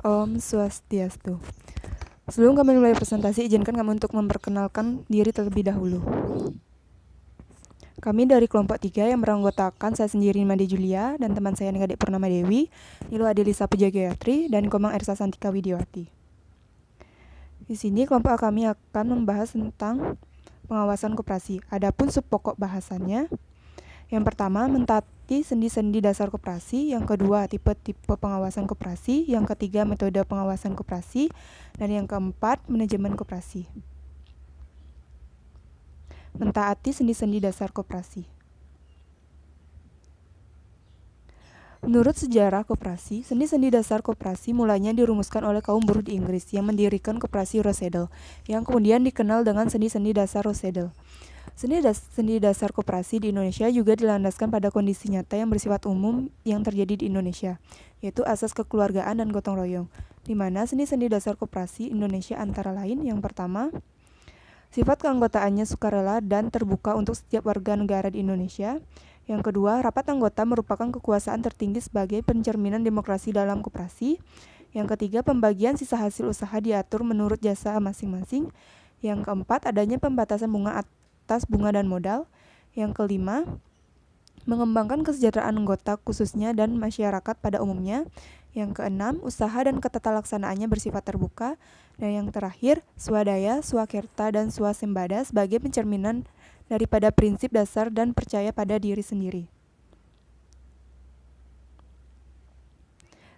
Om Swastiastu. Sebelum kami mulai presentasi, izinkan kami untuk memperkenalkan diri terlebih dahulu. Kami dari kelompok 3 yang beranggotakan saya sendiri Made Julia dan teman saya Ningade Purnama Dewi, Nilo Adelisa Pujagayatri, dan Komang Ersa Santika Widiawati. Di sini kelompok kami akan membahas tentang pengawasan koperasi. Adapun subpokok bahasannya, yang pertama, mentaati sendi-sendi dasar koperasi. Yang kedua, tipe-tipe pengawasan koperasi. Yang ketiga, metode pengawasan koperasi. Dan yang keempat, manajemen koperasi. Mentaati sendi-sendi dasar koperasi. Menurut sejarah koperasi, sendi-sendi dasar koperasi mulanya dirumuskan oleh kaum buruh di Inggris yang mendirikan koperasi Rochdale, yang kemudian dikenal dengan sendi-sendi dasar Rochdale. Sendi dasar koperasi di Indonesia juga dilandaskan pada kondisi nyata yang bersifat umum yang terjadi di Indonesia, yaitu asas kekeluargaan dan gotong royong, di mana sendi-sendi dasar koperasi Indonesia antara lain yang pertama, sifat keanggotaannya sukarela dan terbuka untuk setiap warga negara di Indonesia. Yang kedua, rapat anggota merupakan kekuasaan tertinggi sebagai pencerminan demokrasi dalam koperasi. Yang ketiga, pembagian sisa hasil usaha diatur menurut jasa masing-masing. Yang keempat, adanya pembatasan bunga atas bunga dan modal. Yang kelima, mengembangkan kesejahteraan anggota khususnya dan masyarakat pada umumnya. Yang keenam, usaha dan ketata laksanaannya bersifat terbuka. Dan yang terakhir, swadaya, swakerta, dan swasembada sebagai pencerminan daripada prinsip dasar dan percaya pada diri sendiri.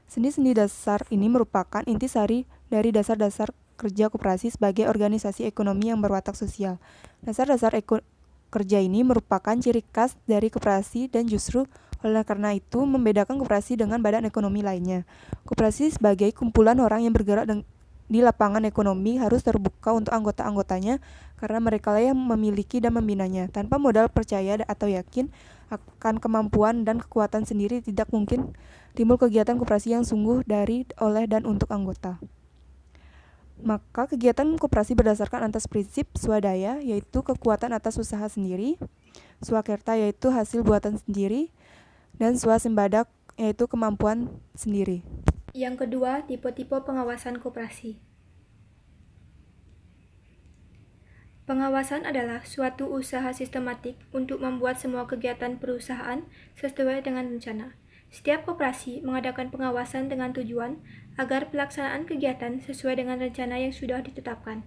Sendi-sendi dasar ini merupakan intisari dari dasar-dasar kerja koperasi sebagai organisasi ekonomi yang berwatak sosial. Dasar-dasar kerja ini merupakan ciri khas dari koperasi dan justru oleh karena itu membedakan koperasi dengan badan ekonomi lainnya. Koperasi sebagai kumpulan orang yang bergerak di lapangan ekonomi harus terbuka untuk anggota-anggotanya karena mereka lah yang memiliki dan membinanya. Tanpa modal percaya atau yakin akan kemampuan dan kekuatan sendiri, tidak mungkin timbul kegiatan koperasi yang sungguh dari, oleh, dan untuk anggota. Maka kegiatan koperasi berdasarkan atas prinsip swadaya, yaitu kekuatan atas usaha sendiri, swakerta yaitu hasil buatan sendiri, dan swasembada yaitu kemampuan sendiri. Yang kedua, tipe-tipe pengawasan koperasi. Pengawasan adalah suatu usaha sistematik untuk membuat semua kegiatan perusahaan sesuai dengan rencana. Setiap koperasi mengadakan pengawasan dengan tujuan agar pelaksanaan kegiatan sesuai dengan rencana yang sudah ditetapkan.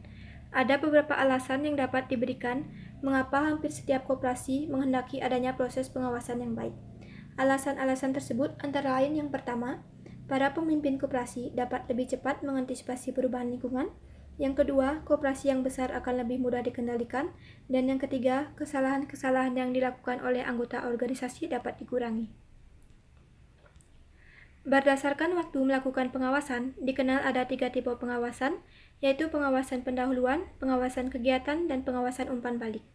Ada beberapa alasan yang dapat diberikan mengapa hampir setiap koperasi menghendaki adanya proses pengawasan yang baik. Alasan-alasan tersebut antara lain yang pertama, para pemimpin koperasi dapat lebih cepat mengantisipasi perubahan lingkungan. Yang kedua, koperasi yang besar akan lebih mudah dikendalikan. Dan yang ketiga, kesalahan-kesalahan yang dilakukan oleh anggota organisasi dapat dikurangi. Berdasarkan waktu melakukan pengawasan, dikenal ada 3 tipe pengawasan, yaitu pengawasan pendahuluan, pengawasan kegiatan, dan pengawasan umpan balik.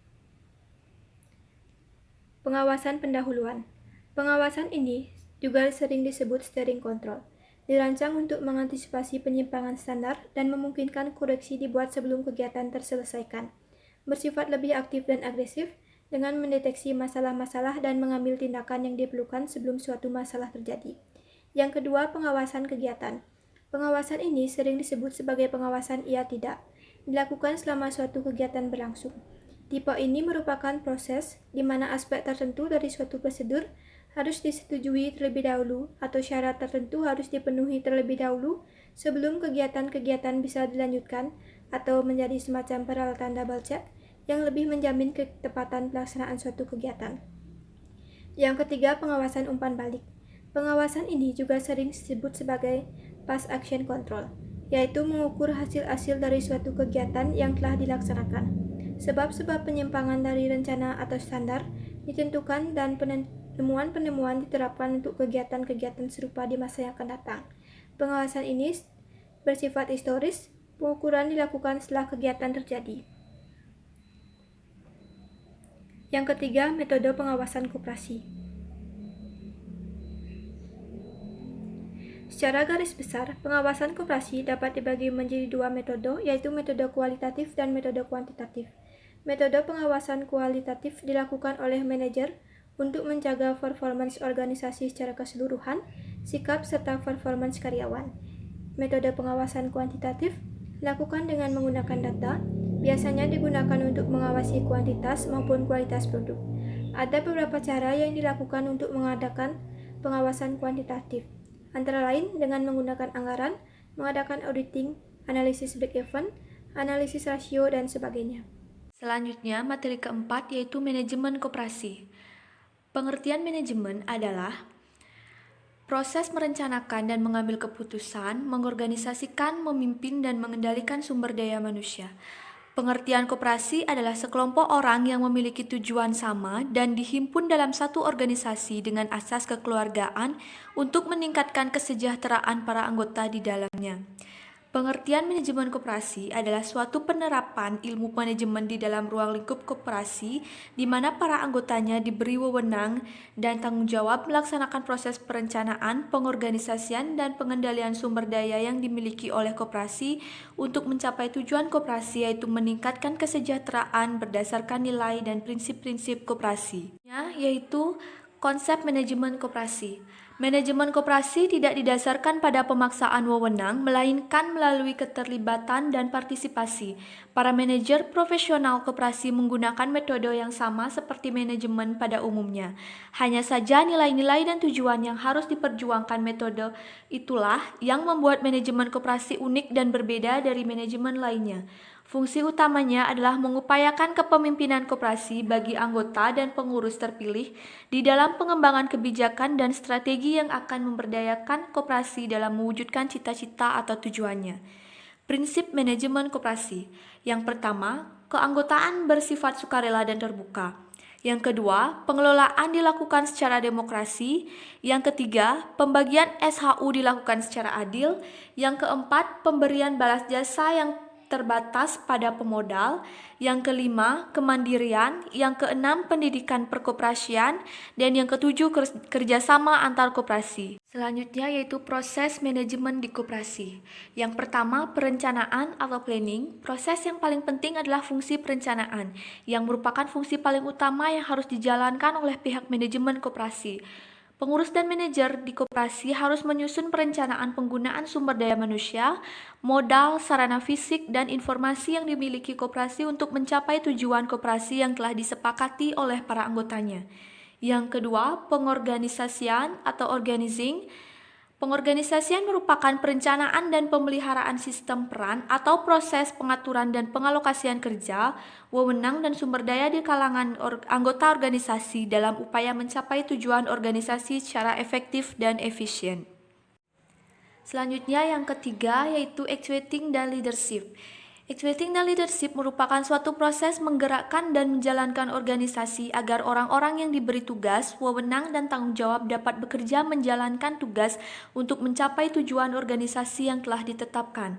Pengawasan pendahuluan. Pengawasan ini juga sering disebut steering control. Dirancang untuk mengantisipasi penyimpangan standar dan memungkinkan koreksi dibuat sebelum kegiatan terselesaikan. Bersifat lebih aktif dan agresif dengan mendeteksi masalah-masalah dan mengambil tindakan yang diperlukan sebelum suatu masalah terjadi. Yang kedua, pengawasan kegiatan. Pengawasan ini sering disebut sebagai pengawasan iya tidak, dilakukan selama suatu kegiatan berlangsung. Tipe ini merupakan proses di mana aspek tertentu dari suatu prosedur harus disetujui terlebih dahulu atau syarat tertentu harus dipenuhi terlebih dahulu sebelum kegiatan-kegiatan bisa dilanjutkan atau menjadi semacam peralatan double check yang lebih menjamin ketepatan pelaksanaan suatu kegiatan. Yang ketiga, pengawasan umpan balik. Pengawasan ini juga sering disebut sebagai past action control, yaitu mengukur hasil-hasil dari suatu kegiatan yang telah dilaksanakan. Sebab-sebab penyimpangan dari rencana atau standar ditentukan dan penemuan-penemuan diterapkan untuk kegiatan-kegiatan serupa di masa yang akan datang. Pengawasan ini bersifat historis, pengukuran dilakukan setelah kegiatan terjadi. Yang ketiga, metode pengawasan koperasi. Secara garis besar, pengawasan koperasi dapat dibagi menjadi 2 metode, yaitu metode kualitatif dan metode kuantitatif. Metode pengawasan kualitatif dilakukan oleh manajer untuk menjaga performance organisasi secara keseluruhan, sikap serta performance karyawan. Metode pengawasan kuantitatif dilakukan dengan menggunakan data, biasanya digunakan untuk mengawasi kuantitas maupun kualitas produk. Ada beberapa cara yang dilakukan untuk mengadakan pengawasan kuantitatif, antara lain dengan menggunakan anggaran, mengadakan auditing, analisis break-even, analisis rasio, dan sebagainya. Selanjutnya, materi keempat yaitu manajemen koperasi. Pengertian manajemen adalah proses merencanakan dan mengambil keputusan, mengorganisasikan, memimpin, dan mengendalikan sumber daya manusia. Pengertian koperasi adalah sekelompok orang yang memiliki tujuan sama dan dihimpun dalam satu organisasi dengan asas kekeluargaan untuk meningkatkan kesejahteraan para anggota di dalamnya. Pengertian manajemen koperasi adalah suatu penerapan ilmu manajemen di dalam ruang lingkup koperasi di mana para anggotanya diberi wewenang dan tanggung jawab melaksanakan proses perencanaan, pengorganisasian, dan pengendalian sumber daya yang dimiliki oleh koperasi untuk mencapai tujuan koperasi yaitu meningkatkan kesejahteraan berdasarkan nilai dan prinsip-prinsip koperasi, yaitu konsep manajemen koperasi. Manajemen koperasi tidak didasarkan pada pemaksaan wewenang, melainkan melalui keterlibatan dan partisipasi. Para manajer profesional koperasi menggunakan metode yang sama seperti manajemen pada umumnya. Hanya saja nilai-nilai dan tujuan yang harus diperjuangkan metode itulah yang membuat manajemen koperasi unik dan berbeda dari manajemen lainnya. Fungsi utamanya adalah mengupayakan kepemimpinan koperasi bagi anggota dan pengurus terpilih di dalam pengembangan kebijakan dan strategi yang akan memberdayakan koperasi dalam mewujudkan cita-cita atau tujuannya. Prinsip manajemen koperasi. Yang pertama, keanggotaan bersifat sukarela dan terbuka. Yang kedua, pengelolaan dilakukan secara demokrasi. Yang ketiga, pembagian SHU dilakukan secara adil. Yang keempat, pemberian balas jasa yang terbatas pada pemodal. Yang kelima, kemandirian. Yang keenam, pendidikan perkoperasian. Dan yang ketujuh, kerjasama antar koperasi. Selanjutnya yaitu proses manajemen di koperasi. Yang pertama, perencanaan atau planning. Proses yang paling penting adalah fungsi perencanaan, yang merupakan fungsi paling utama yang harus dijalankan oleh pihak manajemen koperasi. Pengurus dan manajer di koperasi harus menyusun perencanaan penggunaan sumber daya manusia, modal, sarana fisik, dan informasi yang dimiliki koperasi untuk mencapai tujuan koperasi yang telah disepakati oleh para anggotanya. Yang kedua, pengorganisasian atau organizing. Pengorganisasian merupakan perencanaan dan pemeliharaan sistem peran atau proses pengaturan dan pengalokasian kerja, wewenang, dan sumber daya di kalangan anggota organisasi dalam upaya mencapai tujuan organisasi secara efektif dan efisien. Selanjutnya yang ketiga yaitu actuating dan leadership. Actuating dan leadership merupakan suatu proses menggerakkan dan menjalankan organisasi agar orang-orang yang diberi tugas, wewenang, dan tanggung jawab dapat bekerja menjalankan tugas untuk mencapai tujuan organisasi yang telah ditetapkan.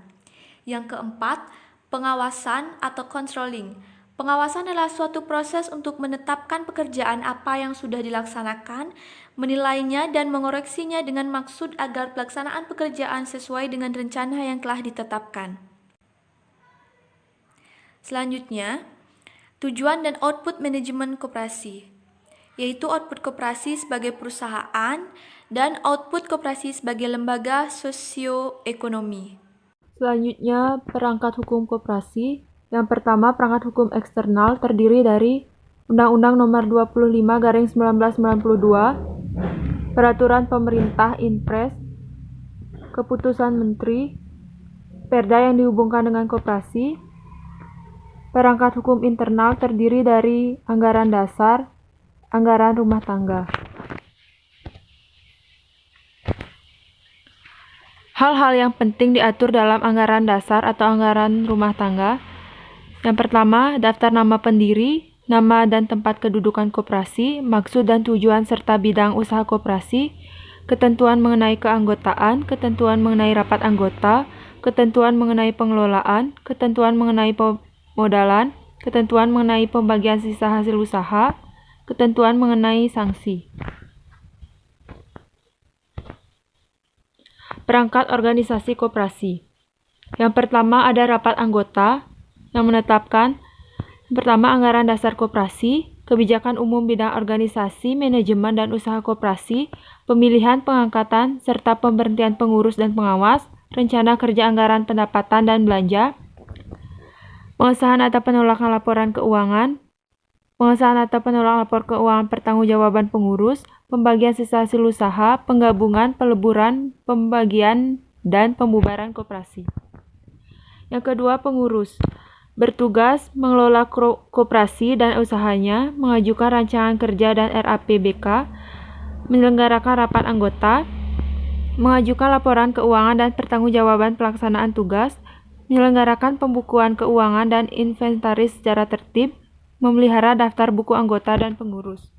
Yang keempat, pengawasan atau controlling. Pengawasan adalah suatu proses untuk menetapkan pekerjaan apa yang sudah dilaksanakan, menilainya, dan mengoreksinya dengan maksud agar pelaksanaan pekerjaan sesuai dengan rencana yang telah ditetapkan. Selanjutnya, tujuan dan output manajemen koperasi, yaitu output koperasi sebagai perusahaan dan output koperasi sebagai lembaga sosioekonomi. Selanjutnya, perangkat hukum koperasi. Yang pertama, perangkat hukum eksternal terdiri dari Undang-Undang Nomor 25/1992, Peraturan Pemerintah Inpres, Keputusan Menteri, Perda yang dihubungkan dengan koperasi. Perangkat hukum internal terdiri dari anggaran dasar, anggaran rumah tangga. Hal-hal yang penting diatur dalam anggaran dasar atau anggaran rumah tangga. Yang pertama, daftar nama pendiri, nama dan tempat kedudukan koperasi, maksud dan tujuan serta bidang usaha koperasi, ketentuan mengenai keanggotaan, ketentuan mengenai rapat anggota, ketentuan mengenai pengelolaan, ketentuan mengenai modalan, ketentuan mengenai pembagian sisa hasil usaha, ketentuan mengenai sanksi. Perangkat organisasi koperasi. Yang pertama ada rapat anggota yang menetapkan pertama anggaran dasar koperasi, kebijakan umum bidang organisasi, manajemen dan usaha koperasi, pemilihan, pengangkatan, serta pemberhentian pengurus dan pengawas, rencana kerja anggaran pendapatan dan belanja, pengesahan atau penolakan laporan keuangan, pengesahan atau penolakan lapor keuangan pertanggungjawaban pengurus, pembagian sisa hasil usaha, penggabungan, peleburan, pembagian, dan pembubaran koperasi. Yang kedua, pengurus. Bertugas mengelola koperasi dan usahanya, mengajukan rancangan kerja dan RAPBK, menyelenggarakan rapat anggota, mengajukan laporan keuangan dan pertanggungjawaban pelaksanaan tugas, menyelenggarakan pembukuan keuangan dan inventaris secara tertib, memelihara daftar buku anggota dan pengurus.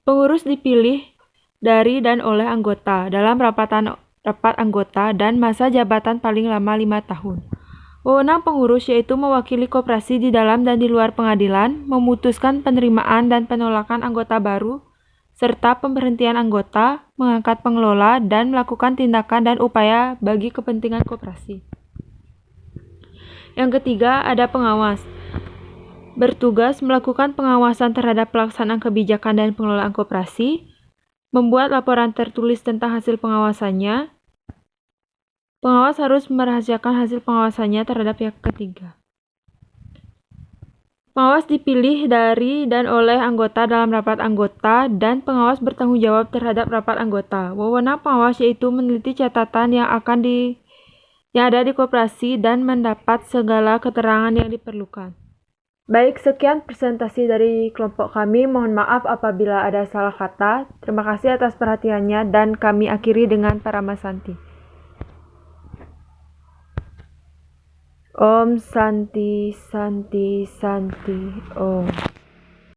Pengurus dipilih dari dan oleh anggota dalam rapat anggota dan masa jabatan paling lama 5 tahun. Wewenang pengurus yaitu mewakili koperasi di dalam dan di luar pengadilan, memutuskan penerimaan dan penolakan anggota baru, serta pemberhentian anggota, mengangkat pengelola, dan melakukan tindakan dan upaya bagi kepentingan koperasi. Yang ketiga, ada pengawas. Bertugas melakukan pengawasan terhadap pelaksanaan kebijakan dan pengelolaan koperasi, membuat laporan tertulis tentang hasil pengawasannya. Pengawas harus merahasiakan hasil pengawasannya terhadap pihak ketiga. Pengawas dipilih dari dan oleh anggota dalam rapat anggota dan pengawas bertanggung jawab terhadap rapat anggota. Wewenang pengawas yaitu meneliti catatan yang ada di koperasi dan mendapat segala keterangan yang diperlukan. Baik, sekian presentasi dari kelompok kami. Mohon maaf apabila ada salah kata. Terima kasih atas perhatiannya dan kami akhiri dengan Paramasanti. Om Santi Santi Santi Om.